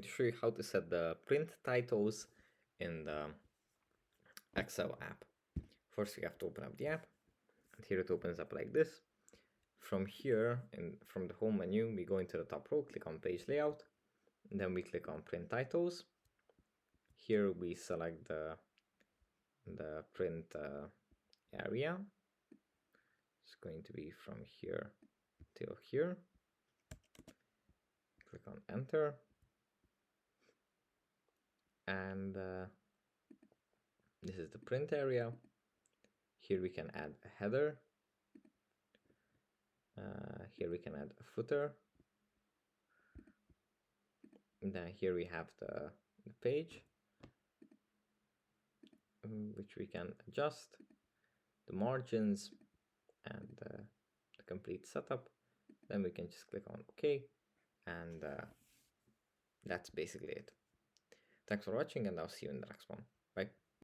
To show you how to set the print titles in the Excel app. First, we have to open up the app, and here it opens up like this. From here, from the home menu, we go into the top row, click on page layout, and then we click on print titles. Here we select the print area. It's going to be from here till here. Click on enter, and this is the print area. Here we can add a header. Here we can add a footer. And then here we have the page, which we can adjust, the margins, and the complete setup. Then we can just click on OK, and that's basically it. Thanks for watching, and I'll see you in the next one. Bye.